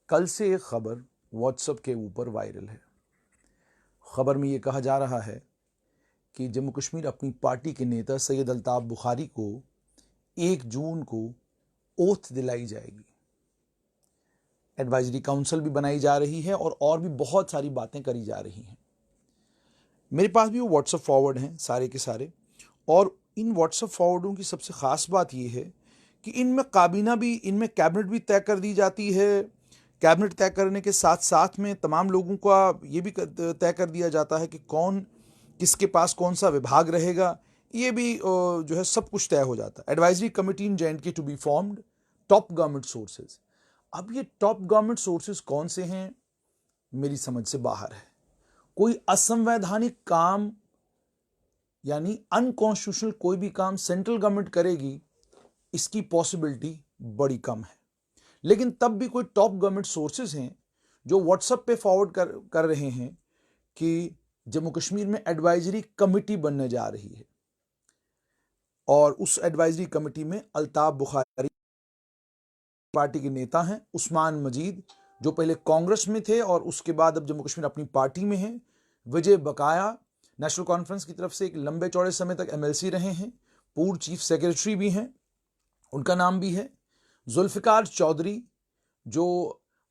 कल से एक खबर व्हाट्सएप के ऊपर वायरल है। खबर में ये कहा जा रहा है कि जम्मू कश्मीर अपनी पार्टी के नेता सैयद अल्ताफ बुखारी को 1 जून को ओथ दिलाई जाएगी। एडवाइजरी काउंसिल भी बनाई जा रही है और भी बहुत सारी बातें करी जा रही हैं। मेरे पास भी वो व्हाट्सएप फॉरवर्ड हैं सारे के सारे, और इन व्हाट्सएप फॉरवर्डों की सबसे ख़ास बात यह है कि इनमें काबीना भी, इनमें कैबिनेट भी तय कर दी जाती है। कैबिनेट तय करने के साथ साथ में तमाम लोगों का ये भी तय कर दिया जाता है कि कौन किसके पास कौन सा विभाग रहेगा। ये भी जो है सब कुछ तय हो जाता है। Advisory committee in J&K to be formed, top government sources. अब ये टॉप गवर्नमेंट सोर्सेज कौन से हैं, मेरी समझ से बाहर है। कोई असंवैधानिक काम यानी अनकॉन्स्टिट्यूशनल कोई भी काम सेंट्रल गवर्नमेंट करेगी, इसकी पॉसिबिलिटी बड़ी कम है। लेकिन तब भी कोई टॉप गवर्नमेंट सोर्सेज हैं जो व्हाट्सएप पे फॉरवर्ड कर रहे हैं कि जम्मू कश्मीर में एडवाइजरी कमेटी बनने जा रही है, और उस एडवाइजरी कमेटी में अल्ताफ बुखारी पार्टी के नेता हैं, उस्मान मजीद जो पहले कांग्रेस में थे और उसके बाद अब जम्मू कश्मीर अपनी पार्टी में हैं, विजय बकाया नेशनल कॉन्फ्रेंस की तरफ से एक लंबे चौड़े समय तक MLC रहे हैं, पूर्व चीफ सेक्रेटरी भी हैं, उनका नाम भी है, जुल्फिकार चौधरी जो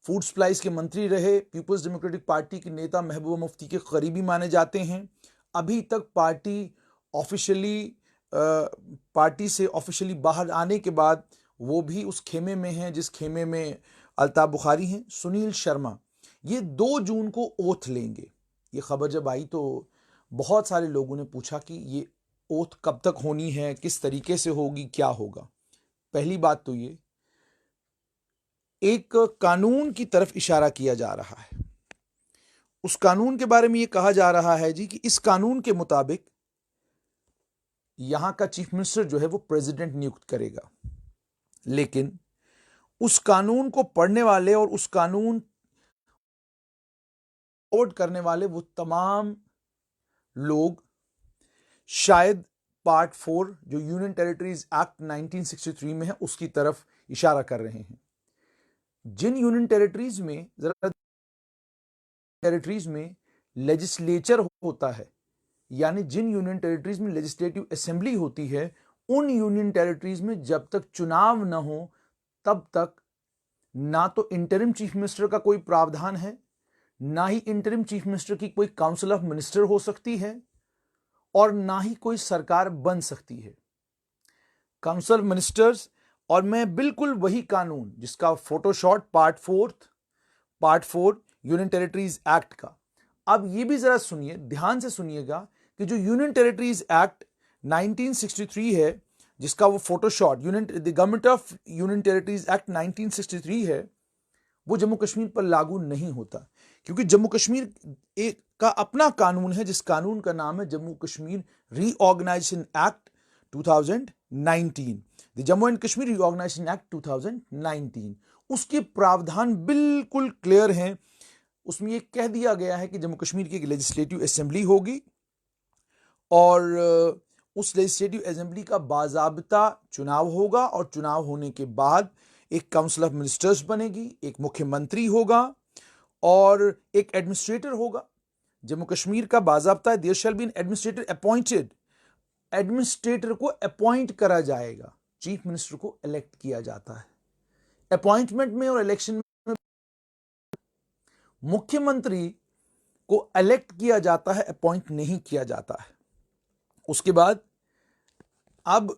फूड सप्लाईज के मंत्री रहे, पीपल्स डेमोक्रेटिक पार्टी के नेता, महबूबा मुफ्ती के करीबी माने जाते हैं। अभी तक पार्टी से ऑफिशियली बाहर आने के बाद वो भी उस खेमे में हैं जिस खेमे में अल्ताफ बुखारी हैं। सुनील शर्मा ये 2 जून को ओथ लेंगे। ये खबर जब आई तो बहुत सारे लोगों ने पूछा कि ये ओथ कब तक होनी है, किस तरीके से होगी, क्या होगा। पहली बात तो ये एक कानून की तरफ इशारा किया जा रहा है। उस कानून के बारे में ये कहा जा रहा है जी कि इस कानून के मुताबिक यहां का चीफ मिनिस्टर जो है वो प्रेसिडेंट नियुक्त करेगा। लेकिन उस कानून को पढ़ने वाले और उस कानून वोट करने वाले वो तमाम लोग शायद पार्ट 4 जो यूनियन टेरिटरीज एक्ट 1963 में है उसकी तरफ इशारा कर रहे हैं। जिन यूनियन टेरिटरीज में लेजिस्लेचर होता है, यानी जिन यूनियन टेरिटरीज में लेजिस्लेटिव असेंबली होती है, उन यूनियन टेरिटरीज में जब तक चुनाव न हो तब तक ना तो इंटरिम चीफ मिनिस्टर का कोई प्रावधान है, ना ही इंटरिम चीफ मिनिस्टर की कोई काउंसिल ऑफ मिनिस्टर हो सकती है, और ना ही कोई सरकार बन सकती है। काउंसिल ऑफ मिनिस्टर्स, और मैं बिल्कुल वही कानून जिसका फोटोशॉट पार्ट 4 यूनियन टेरिटरीज एक्ट का। अब ये भी जरा सुनिए, ध्यान से सुनिएगा कि जो यूनियन टेरिटरीज एक्ट 1963 है, जिसका वो फोटोशॉट the government of union territories act 1963 है, वो जम्मू कश्मीर पर लागू नहीं होता, क्योंकि जम्मू कश्मीर एक का अपना कानून है जिस कानून का नाम है Jammu Kashmir reorganisation act 2019, the Jammu and Kashmir reorganisation act 2019। उसके प्रावधान बिल्कुल क्लियर हैं। उसमें यह कह दिया गया है कि जम्मू कश्मीर की एक लेजिस्लेटिव असेंबली होगी और उस लेजिस्लेटिव असेंबली का बाज़ाब्ता चुनाव होगा, और चुनाव होने के बाद एक काउंसिल ऑफ मिनिस्टर्स बनेगी, एक मुख्यमंत्री होगा और एक एडमिनिस्ट्रेटर होगा। जम्मू कश्मीर का बाज़ाब्ता है, there shall be an administrator appointed. Administrator को अपॉइंट करा जाएगा, चीफ मिनिस्टर को इलेक्ट किया जाता है। अपॉइंटमेंट में और इलेक्शन में मुख्यमंत्री को इलेक्ट किया जाता है, अपॉइंट नहीं किया जाता है। उसके बाद अब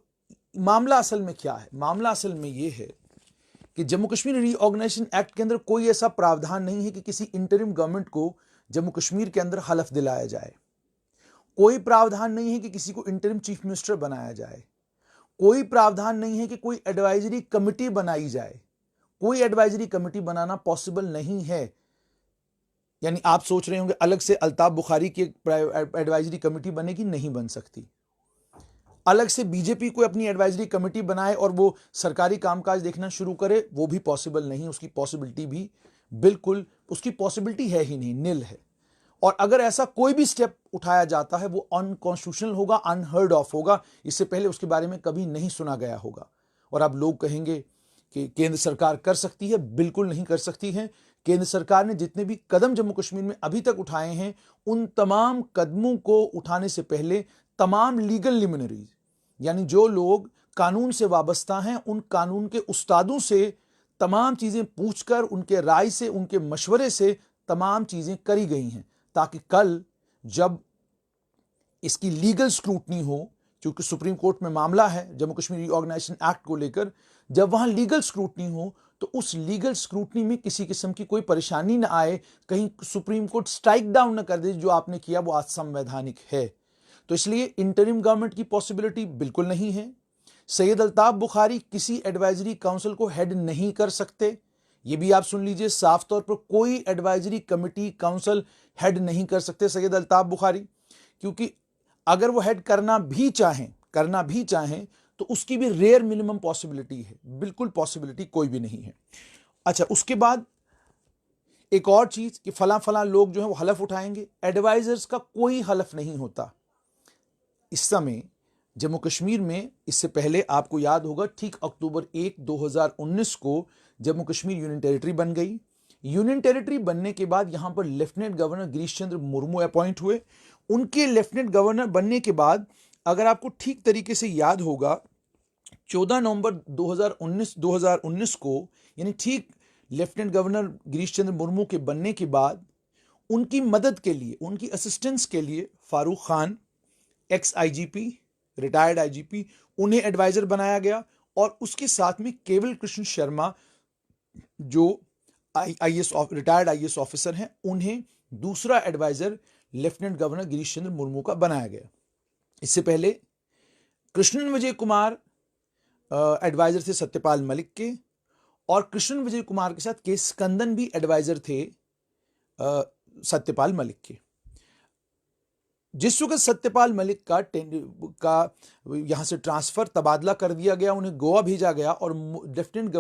मामला असल में क्या है? मामला असल में यह है कि जम्मू कश्मीर रीऑर्गेनाइजेशन एक्ट के अंदर कोई ऐसा प्रावधान नहीं है कि किसी इंटरिम गवर्नमेंट को जम्मू कश्मीर के अंदर हलफ दिलाया जाए। कोई प्रावधान नहीं है कि किसी को इंटरिम चीफ मिनिस्टर बनाया जाए। कोई प्रावधान नहीं है कि कोई एडवाइजरी कमेटी बनाई जाए। कोई एडवाइजरी कमेटी बनाना पॉसिबल नहीं है। यानी आप सोच रहे होंगे अलग से अल्ताफ बुखारी की एडवाइजरी कमेटी बनेगी, नहीं बन सकती। अलग से बीजेपी को अपनी एडवाइजरी कमेटी बनाए और वो सरकारी कामकाज देखना शुरू करे, वो भी पॉसिबल नहीं। उसकी पॉसिबिलिटी भी बिल्कुल, उसकी पॉसिबिलिटी है ही नहीं, निल है। और अगर ऐसा कोई भी स्टेप उठाया जाता है वो अनकॉन्स्टिट्यूशनल होगा, अनहर्ड ऑफ होगा। इससे पहले उसके बारे में कभी नहीं सुना गया होगा। और अब लोग कहेंगे कि केंद्र सरकार कर सकती है, बिल्कुल नहीं कर सकती है। केंद्र सरकार ने जितने भी कदम जम्मू कश्मीर में अभी तक उठाए हैं, उन तमाम कदमों को उठाने से पहले तमाम लीगल लिमिनरीज, यानी जो लोग कानून से वाबस्ता हैं, उन कानून के उस्तादों से तमाम चीजें पूछकर, उनके राय से, उनके मशवरे से तमाम चीजें करी गई हैं, ताकि कल जब इसकी लीगल स्क्रूटनी हो, क्योंकि सुप्रीम कोर्ट में मामला है जम्मू कश्मीर रीऑर्गेनाइजेशन एक्ट को लेकर, जब वहां लीगल स्क्रूटनी हो तो उस लीगल स्क्रूटनी में किसी किस्म की कोई परेशानी ना आए, कहीं सुप्रीम कोर्ट स्ट्राइक डाउन ना कर दे जो आपने किया वो असंवैधानिक है। तो इसलिए इंटरिम गवर्नमेंट की पॉसिबिलिटी बिल्कुल नहीं है। सैयद अल्ताफ बुखारी किसी एडवाइजरी काउंसिल को हेड नहीं कर सकते, ये भी आप सुन लीजिए साफ तौर पर, कोई एडवाइजरी कमेटी काउंसिल हेड नहीं कर सकते सैयद अल्ताफ बुखारी, क्योंकि अगर वो हेड करना भी चाहें तो उसकी भी रेयर मिनिमम पॉसिबिलिटी है, बिल्कुल पॉसिबिलिटी कोई भी नहीं है। अच्छा, उसके बाद एक और चीज कि फला लोग जो है वो हलफ उठाएंगे, एडवाइजर्स का कोई हलफ नहीं होता। इस समय जम्मू कश्मीर में, इससे पहले आपको याद होगा, ठीक अक्टूबर 1, 2019 को जम्मू कश्मीर यूनियन टेरिटरी बन गई। यूनियन टेरिटरी बनने के बाद यहां पर lieutenant governor Girish Chandra Murmu appoint हुए। उनके लेफ्टिनेंट गवर्नर बनने के बाद, अगर आपको ठीक तरीके से याद होगा, 14 नवंबर 2019 को, यानी ठीक लेफ्टिनेंट गवर्नर गिरीश चंद्र मुर्मू के बनने के बाद, उनकी मदद के लिए, उनकी असिस्टेंस के लिए Farooq Khan, x IGP, retired IGP, उन्हें एडवाइजर बनाया गया। और उसके साथ में केवल कृष्ण शर्मा, जो रिटायर्ड आईएएस ऑफिसर हैं, उन्हें दूसरा adviser lieutenant governor Girish Chandra Murmu का बनाया गया। इससे पहले कृष्णन विजय कुमार एडवाइजर थे सत्यपाल मलिक के, और कृष्णन विजय कुमार के साथ के स्कंदन भी एडवाइजर थे सत्यपाल मलिक के। जिस वक्त सत्यपाल मलिक का यहां से ट्रांसफर, तबादला कर दिया गया, उन्हें गोवा भेजा गया और लेफ्टिनेंट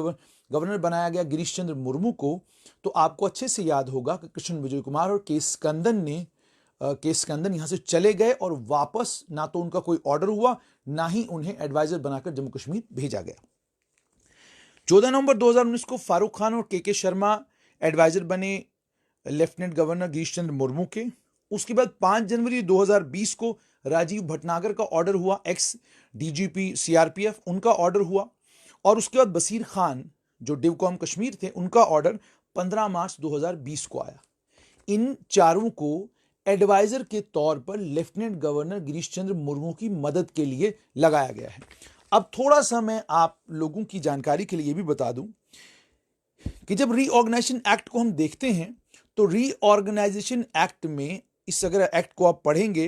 गवर्नर बनाया गया गिरीश चंद्र मुर्मू को, तो आपको अच्छे से याद होगा कि कृष्ण विजय कुमार और के स्कंदन यहां से चले गए और वापस ना तो उनका कोई ऑर्डर हुआ, ना ही उन्हें एडवाइजर बनाकर जम्मू कश्मीर भेजा गया। 14 नवंबर 2019 को फारूक खान और के शर्मा एडवाइजर बने लेफ्टिनेंट गवर्नर गिरीश चंद्र मुर्मू के। उसके बाद 5 जनवरी 2020 को राजीव भटनागर का ऑर्डर हुआ, एक्स डीजीपी सीआरपीएफ, उनका ऑर्डर हुआ। और उसके बाद बसीर खान, जो डिवकॉम कश्मीर थे, उनका ऑर्डर 15 मार्च 2020 को आया। इन चारों को एडवाइजर के तौर पर लेफ्टिनेंट गवर्नर गिरीश चंद्र मुर्मू की मदद के लिए लगाया गया है। अब थोड़ा सा मैं आप लोगों की जानकारी के लिए यह भी बता दूं कि जब रीऑर्गेनाइजेशन एक्ट को हम देखते हैं, तो रीऑर्गेनाइजेशन एक्ट में, इस अगर एक्ट को आप पढ़ेंगे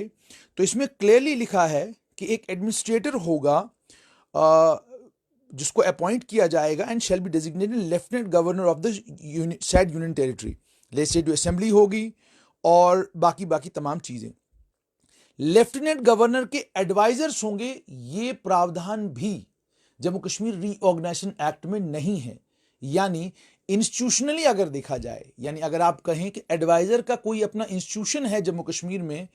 तो इसमें क्लियरली लिखा है कि एक एडमिनिस्ट्रेटर होगा जिसको अपॉइंट किया जाएगा, and shall be designated lieutenant governor of the sad union territory. Legislative assembly होगी और बाकी तमाम चीजें। लेफ्टिनेंट गवर्नर के एडवाइजर्स होंगे, ये प्रावधान भी जम्मू कश्मीर रीऑर्गेनाइजेशन एक्ट में नहीं है। यानी इंस्टीट्यूशनली अगर देखा जाए, यानी अगर आप कहें कि एडवाइजर का कोई अपना इंस्टीट्यूशन है जम्मू कश्मीर में,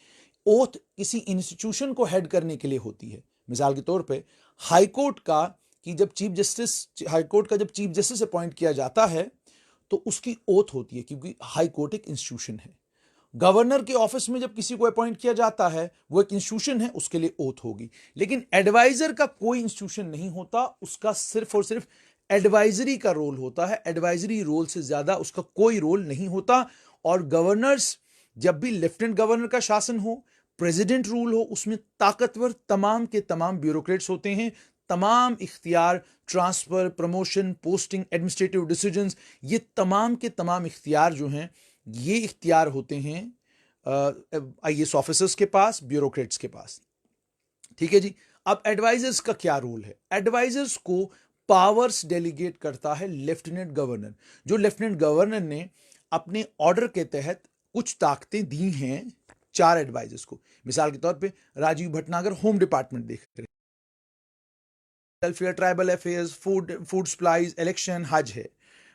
ओथ किसी इंस्टीट्यूशन को हेड करने के लिए होती है। मिसाल के तौर पे हाईकोर्ट का जब चीफ जस्टिस अपॉइंट किया जाता है तो उसकी ओथ होती है, क्योंकि हाईकोर्ट एक इंस्टीट्यूशन है। गवर्नर के ऑफिस में जब किसी को अपॉइंट किया जाता है, वो एक इंस्टीट्यूशन है, उसके लिए ओथ होगी। लेकिन एडवाइजर का कोई इंस्टीट्यूशन नहीं होता, उसका सिर्फ और सिर्फ एडवाइजरी का रोल होता है। एडवाइजरी रोल से ज्यादा उसका कोई रोल नहीं होता। और गवर्नर्स, जब भी लेफ्टिनेंट गवर्नर का शासन हो, प्रेसिडेंट रूल हो, उसमें ताकतवर तमाम के तमाम ब्यूरोक्रेट्स होते हैं। तमाम इख्तियार, transfer, promotion, posting, administrative decisions, ये तमाम के तमाम इख्तियार जो हैं, ये इख्तियार होते हैं आईएएस ऑफिसर्स के पास, ब्यूरोक्रेट्स के पास। ठीक है जी। अब एडवाइजर्स का क्या रोल है? एडवाइजर्स को पावर्स डेलीगेट करता है लेफ्टिनेंट गवर्नर। जो लेफ्टिनेंट गवर्नर ने अपने ऑर्डर के तहत कुछ ताकतें दी हैं 4 एडवाइजर्स को। मिसाल के तौर पे राजीव भटनागर होम डिपार्टमेंट देख रहे हैं, welfare, tribal affairs, food supplies, election, हज है।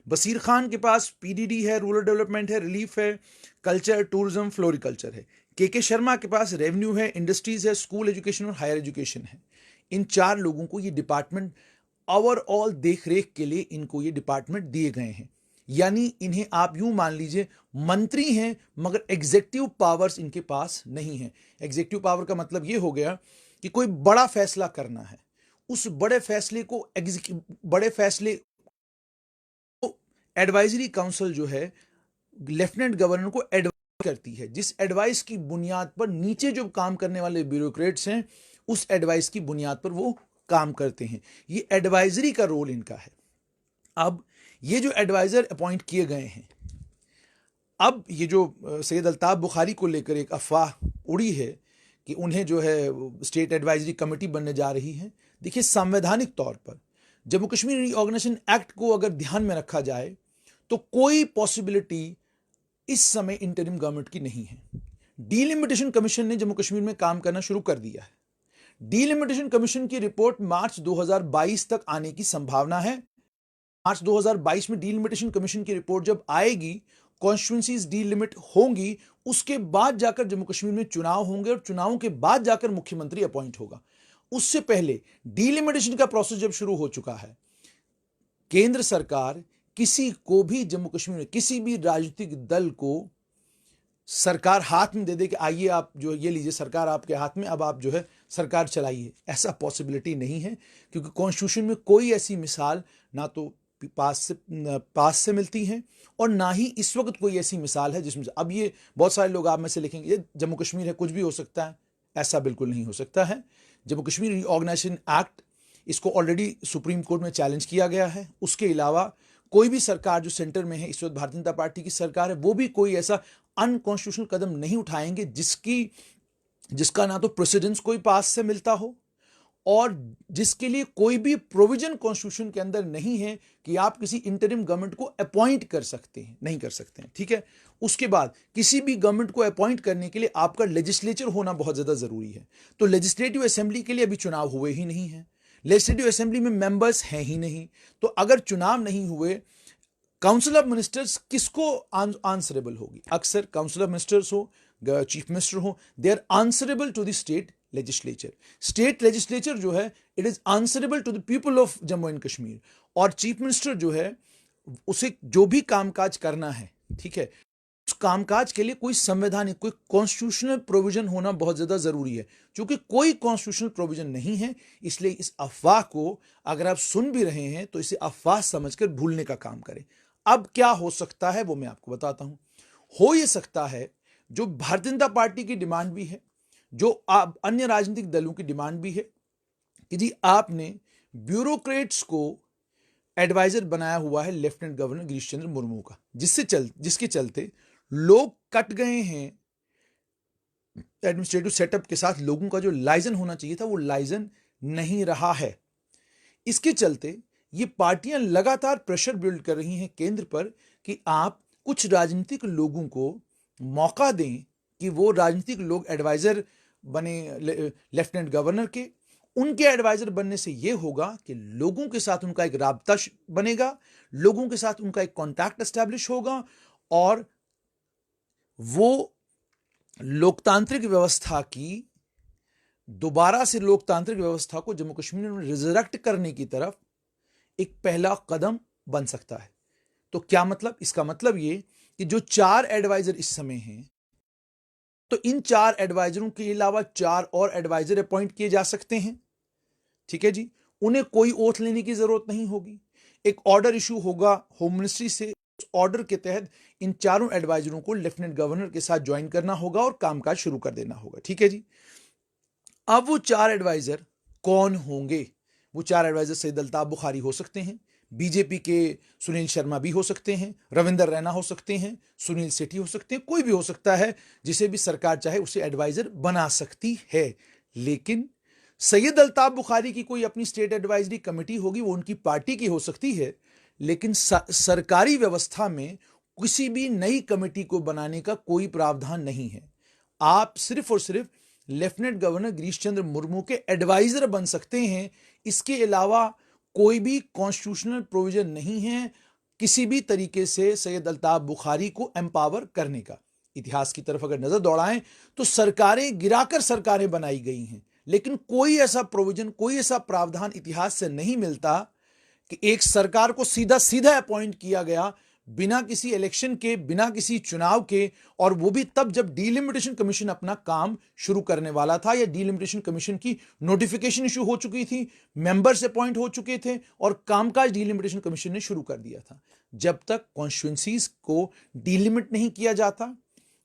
बसीर खान के पास पीडीडी है, रूरल डेवलपमेंट है, रिलीफ है, कल्चर, टूरिज्म, फ्लोरिकल्चर है। के शर्मा के पास रेवेन्यू है, इंडस्ट्रीज है, स्कूल एजुकेशन और हायर एजुकेशन है। इन 4 लोगों को ये डिपार्टमेंट ओवरऑल देखरेख के लिए इनको ये डिपार्टमेंट दिए गए हैं। यानी इन्हें आप यूं मान लीजिए मंत्री हैं, मगर एग्जीक्यूटिव पावर्स इनके पास नहीं है। एग्जीक्यूटिव पावर का मतलब ये हो गया कि कोई बड़ा फैसला करना है, उस बड़े फैसले को एडवाइजरी काउंसिल जो है लेफ्टिनेंट गवर्नर को एडवाइस करती है, जिस एडवाइस की बुनियाद पर नीचे जो काम करने वाले ब्यूरोक्रेट्स हैं उस एडवाइस की बुनियाद पर वो काम करते हैं। ये एडवाइजरी का रोल इनका है। अब ये जो एडवाइजर अपॉइंट किए गए हैं, अब ये जो सैयद अल्ताफ बुखारी को लेकर एक अफवाह उड़ी है कि उन्हें जो है स्टेट एडवाइजरी कमेटी बनने जा रही है। देखिए, संवैधानिक तौर पर जम्मू कश्मीर रीऑर्गेनाइजेशन एक्ट को अगर ध्यान में रखा जाए तो कोई पॉसिबिलिटी इस समय इंटरिम गवर्नमेंट की नहीं है। डीलिमिटेशन कमीशन ने जम्मू कश्मीर में काम करना शुरू कर दिया है। डीलिमिटेशन कमीशन की रिपोर्ट मार्च 2022 तक आने की संभावना है। मार्च 2022 में डीलिमिटेशन कमीशन की रिपोर्ट जब आएगी, कॉन्स्टिट्यूंसीज डीलिमिट होंगी, उसके बाद जाकर जम्मू कश्मीर में चुनाव होंगे और चुनावों के बाद जाकर मुख्यमंत्री अपॉइंट होगा। उससे पहले डीलिमिटेशन का प्रोसेस जब शुरू हो चुका है, केंद्र सरकार किसी को भी जम्मू कश्मीर में किसी भी राजनीतिक दल को सरकार हाथ में दे दे कि आइए आप जो ये लीजिए सरकार आपके हाथ में, अब आप जो है सरकार चलाइए, ऐसा पॉसिबिलिटी नहीं है। क्योंकि कॉन्स्टिट्यूशन में कोई ऐसी मिसाल ना तो पास से मिलती है और ना ही इस वक्त कोई ऐसी मिसाल है जिसमें अब ये बहुत सारे लोग आप में से लिखेंगे ये जम्मू कश्मीर है, कुछ भी हो सकता है। ऐसा बिल्कुल नहीं हो सकता है। जम्मू कश्मीर रीऑर्गेनाइजेशन एक्ट, इसको ऑलरेडी सुप्रीम कोर्ट में चैलेंज किया गया है। उसके अलावा कोई भी सरकार जो सेंटर में है, इस वक्त भारतीय जनता पार्टी की सरकार है, वो भी कोई ऐसा अनकॉन्स्टिट्यूशनल कदम नहीं उठाएंगे जिसका ना तो प्रेसिडेंस कोई पास से मिलता हो और जिसके लिए कोई भी प्रोविजन कॉन्स्टिट्यूशन के अंदर नहीं है कि आप किसी इंटरिम गवर्नमेंट को अपॉइंट कर सकते हैं, नहीं कर सकते हैं। ठीक है। उसके बाद किसी भी गवर्नमेंट को अपॉइंट करने के लिए आपका लेजिस्लेचर होना बहुत ज्यादा जरूरी है। तो लेजिस्लेटिव असेंबली के लिए अभी चुनाव हुए ही नहीं है, लेजिस्लेटिव असेंबली में मेंबर्स हैं ही नहीं। तो अगर चुनाव नहीं हुए, काउंसिल ऑफ मिनिस्टर्स किसको आंसरेबल होगी? अक्सर काउंसिल ऑफ मिनिस्टर्स हो, चीफ मिनिस्टर हो, they are answerable to the state legislature. State legislature जो है it is answerable to the people of Jammu and Kashmir. और चीफ मिनिस्टर जो है उसे जो भी कामकाज करना है, ठीक है, उस कामकाज के लिए कोई संवैधानिक, कोई कॉन्स्टिट्यूशनल प्रोविजन होना बहुत ज्यादा जरूरी है। क्योंकि कोई कॉन्स्टिट्यूशनल प्रोविजन नहीं है, इसलिए इस अफवाह को अगर आप सुन भी रहे हैं तो इसे अफवाह समझकर भूलने का काम करें। अब क्या हो सकता है वो मैं आपको बताता हूं। हो यह सकता है जो भारतीय जनता पार्टी की डिमांड भी है, जो अन्य राजनीतिक दलों की डिमांड भी है कि जी आपने ब्यूरोक्रेट्स को एडवाइजर बनाया हुआ है लेफ्टिनेंट गवर्नर गिरीश चंद्र मुर्मू का, जिसके चलते लोग कट गए हैं एडमिनिस्ट्रेटिव सेटअप के साथ। लोगों का जो लाइजन होना चाहिए था वो लाइजन नहीं रहा है। इसके चलते ये पार्टियां लगातार प्रेशर बिल्ड कर रही हैं केंद्र पर कि आप कुछ राजनीतिक लोगों को मौका दें कि वो राजनीतिक लोग एडवाइजर बने लेफ्टिनेंट गवर्नर के। उनके एडवाइजर बनने से यह होगा कि लोगों के साथ उनका एक राब्ता बनेगा, लोगों के साथ उनका एक कॉन्टैक्ट एस्टैब्लिश होगा और वो लोकतांत्रिक व्यवस्था की दोबारा से लोकतांत्रिक व्यवस्था को जम्मू कश्मीर में रिजरेक्ट करने की तरफ एक पहला कदम बन सकता है। तो क्या मतलब? इसका मतलब ये कि जो 4 एडवाइजर इस समय हैं, तो इन 4 एडवाइजरों के अलावा 4 और एडवाइजर अपॉइंट किए जा सकते हैं। ठीक है जी, उन्हें कोई ओथ लेने की जरूरत नहीं होगी। एक ऑर्डर इशू होगा होम मिनिस्ट्री से, उस ऑर्डर के तहत इन चारों एडवाइजरों को लेफ्टिनेंट गवर्नर के साथ ज्वाइन करना होगा और कामकाज शुरू कर देना होगा। ठीक है जी। अब वो 4 एडवाइजर कौन होंगे? वो 4 एडवाइजर सैयद अल्ताफ बुखारी हो सकते हैं, बीजेपी के सुनील शर्मा भी हो सकते हैं, रविंदर रैना हो सकते हैं, सुनील सेठी हो सकते हैं, कोई भी हो सकता है जिसे भी सरकार चाहे उसे एडवाइजर बना सकती है। लेकिन सैयद अल्ताफ बुखारी की कोई अपनी स्टेट एडवाइजरी कमेटी होगी, वो उनकी पार्टी की हो सकती है, लेकिन सरकारी व्यवस्था में किसी भी नई कमेटी को बनाने का कोई प्रावधान नहीं है। आप सिर्फ और सिर्फ लेफ्टिनेंट गवर्नर गिरीश चंद्र मुर्मू के एडवाइजर बन सकते हैं। इसके अलावा कोई भी कॉन्स्टिट्यूशनल प्रोविजन नहीं है किसी भी तरीके से सैयद अल्ताफ बुखारी को एम्पावर करने का। इतिहास की तरफ अगर नजर दौड़ाएं तो सरकारें गिराकर सरकारें बनाई गई हैं, लेकिन कोई ऐसा प्रोविजन, कोई ऐसा प्रावधान इतिहास से नहीं मिलता कि एक सरकार को सीधा सीधा अपॉइंट किया गया बिना किसी इलेक्शन के, बिना किसी चुनाव के, और वो भी तब जब डीलिमिटेशन कमीशन अपना काम शुरू करने वाला था, या डीलिमिटेशन कमीशन की नोटिफिकेशन इशू हो चुकी थी, मेंबर्स अपॉइंट हो चुके थे और कामकाज डीलिमिटेशन कमीशन ने शुरू कर दिया था। जब तक कॉन्स्टिट्यूंसीज को डीलिमिट नहीं किया जाता,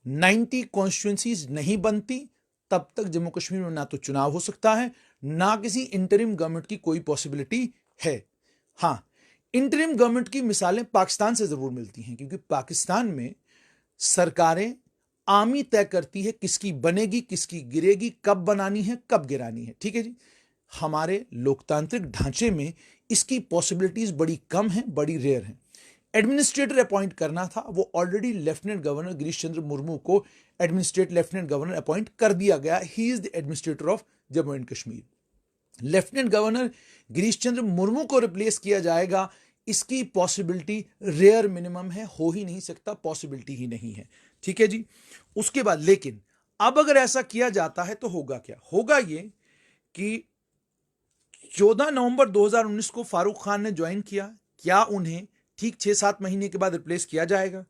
90 कॉन्स्टिट्यूंसीज नहीं बनती, तब तक जम्मू कश्मीर में ना तो चुनाव हो सकता है, ना किसी इंटरिम गवर्नमेंट की कोई पॉसिबिलिटी है। हां, इंटरिम गवर्नमेंट की मिसालें पाकिस्तान से जरूर मिलती हैं, क्योंकि पाकिस्तान में सरकारें आमी तय करती है किसकी बनेगी, किसकी गिरेगी, कब बनानी है, कब गिरानी है। ठीक है जी। हमारे लोकतांत्रिक ढांचे में इसकी पॉसिबिलिटीज बड़ी कम है, बड़ी रेयर है। एडमिनिस्ट्रेटर अपॉइंट करना था, वो already lieutenant governor Girish Chandra Murmu को एडमिनिस्ट्रेट लेफ्टिनेंट गवर्नर अपॉइंट कर दिया गया। He is the administrator of Jammu and Kashmir. Lieutenant governor Girish Chandra Murmu को रिप्लेस किया जाएगा, इसकी पॉसिबिलिटी रेयर मिनिमम है, हो ही नहीं सकता, पॉसिबिलिटी ही नहीं है। ठीक है जी। उसके बाद लेकिन अब अगर ऐसा किया जाता है तो होगा क्या? होगा ये कि 14 नवंबर 2019 को फारूक खान ने ज्वाइन किया, क्या उन्हें ठीक 6-7 महीने के बाद रिप्लेस किया जाएगा?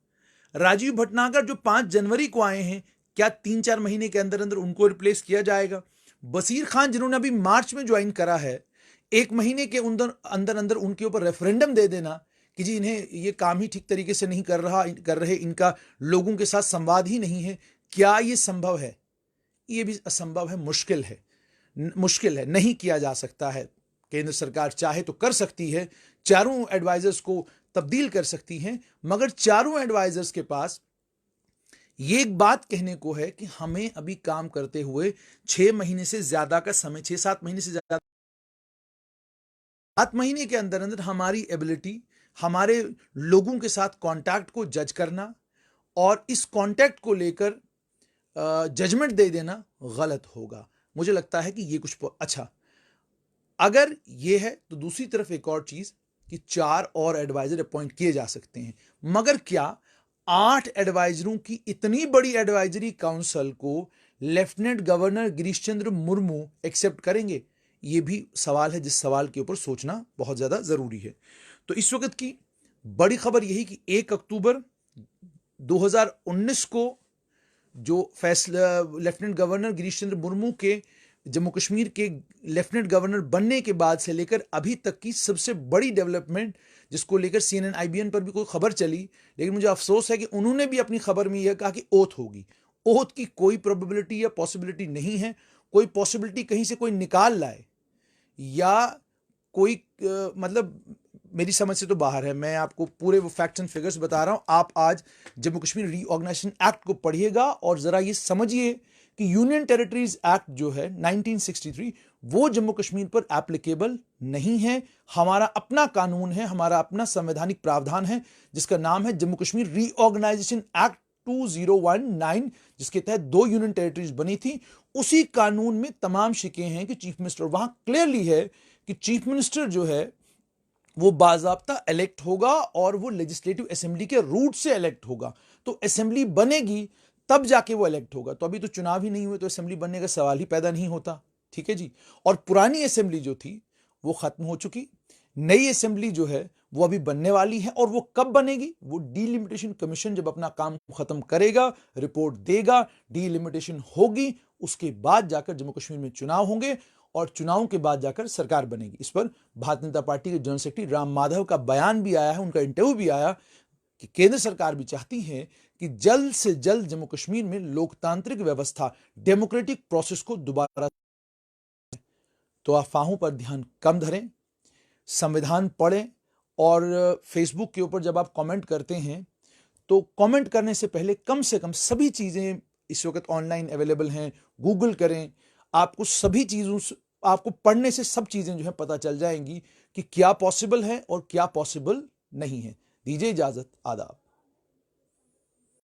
राजीव भटनागर जो 5 जनवरी को आए हैं, क्या 3-4 महीने के अंदर अंदर उनको रिप्लेस किया जाएगा? बसीर खान जिन्होंने अभी मार्च में ज्वाइन करा है, 1 महीने के अंदर अंदर उनके ऊपर रेफरेंडम दे देना कि जी इन्हें ये काम ही ठीक तरीके से नहीं कर रहे, इनका लोगों के साथ संवाद ही नहीं है, क्या ये संभव है? ये भी असंभव है, मुश्किल है, नहीं किया जा सकता है। केंद्र सरकार चाहे तो कर सकती है, चारों एडवाइजर्स को तब्दील कर सकती हैं, मगर चारों एडवाइजर्स के पास ये एक बात कहने को है कि हमें अभी काम करते हुए 6 महीने से ज्यादा का समय, 6-7 महीने से ज्यादा, 7 महीने के अंदर अंदर हमारी एबिलिटी, हमारे लोगों के साथ कांटेक्ट को जज करना और इस कांटेक्ट को लेकर जजमेंट दे देना गलत होगा। मुझे लगता है कि ये कुछ अच्छा, अगर ये है तो दूसरी तरफ एक और चीज कि 4 और एडवाइजर अपॉइंट किए जा सकते हैं, मगर क्या 8 एडवाइजरों की इतनी बड़ी एडवाइजरी काउंसिल को lieutenant governor Girish Chandra Murmu accept करेंगे? यह भी सवाल है, जिस सवाल के ऊपर सोचना बहुत ज्यादा जरूरी है। तो इस वक्त की बड़ी खबर यही कि 1 अक्टूबर 2019 को जो फैसला लेफ्टिनेंट गवर्नर गिरीश चंद्र मुर्मू के जम्मू कश्मीर के लेफ्टिनेंट गवर्नर बनने के बाद से लेकर अभी तक की सबसे बड़ी डेवलपमेंट, जिसको लेकर CNN IBN पर भी कोई खबर चली, लेकिन मुझे अफसोस है कि उन्होंने भी अपनी खबर में यह कहा कि ओथ होगी। ओथ की कोई प्रोबेबिलिटी या पॉसिबिलिटी नहीं है। कोई पॉसिबिलिटी कहीं से कोई निकाल लाए या कोई मतलब मेरी समझ से तो बाहर है। मैं आपको पूरे वो फैक्ट्स एंड फिगर्स बता रहा हूं। आप आज जम्मू कश्मीर रीऑर्गेनाइजेशन एक्ट को पढ़िएगा और जरा ये समझिए कि यूनियन टेरिटरीज एक्ट जो है 1963 वो जम्मू कश्मीर पर एप्लीकेबल नहीं है। हमारा अपना कानून है, हमारा अपना संवैधानिक प्रावधान है, जिसका नाम है जम्मू कश्मीर रीऑर्गेनाइजेशन एक्ट 2019, जिसके तहत 2 यूनियन टेरिटरीज बनी थी। उसी कानून में तमाम शिकें हैं कि चीफ मिनिस्टर, वहां क्लियरली है कि चीफ मिनिस्टर जो है वो बाजाब्ता इलेक्ट होगा और वो लेजिस्लेटिव असेंबली के रूट से इलेक्ट होगा। तो असेंबली बनेगी तब जाके वो इलेक्ट होगा। तो अभी तो चुनाव ही नहीं हुए, तो असेंबली बनने का सवाल ही पैदा नहीं होता। ठीक है जी। और पुरानी असेंबली जो थी वो खत्म हो चुकी, नई असेंबली जो है वो अभी बनने वाली है। और वो कब बनेगी? वो डीलिमिटेशन कमीशन जब अपना काम खत्म करेगा, रिपोर्ट देगा, डीलिमिटेशन होगी, उसके बाद जाकर जम्मू कश्मीर में चुनाव होंगे और चुनाव के बाद जाकर सरकार बनेगी। इस पर भारतीय जनता पार्टी के जनरल सेक्रेटरी राम माधव का बयान भी आया है, उनका इंटरव्यू भी आया कि केंद्र सरकार भी चाहती है कि जल्द से जल्द जम्मू कश्मीर में लोकतांत्रिक व्यवस्था, डेमोक्रेटिक प्रोसेस को दोबारा। तो अफवाहों पर ध्यान कम धरें, संविधान पढ़ें और फेसबुक के ऊपर जब आप कमेंट करते हैं तो कमेंट करने से पहले कम से कम सभी चीजें इस वक्त ऑनलाइन अवेलेबल हैं, गूगल करें। आपको सभी चीजों, आपको पढ़ने से सब चीजें जो है पता चल जाएंगी कि क्या पॉसिबल है और क्या पॉसिबल नहीं है। दीजिए इजाजत, आदाब।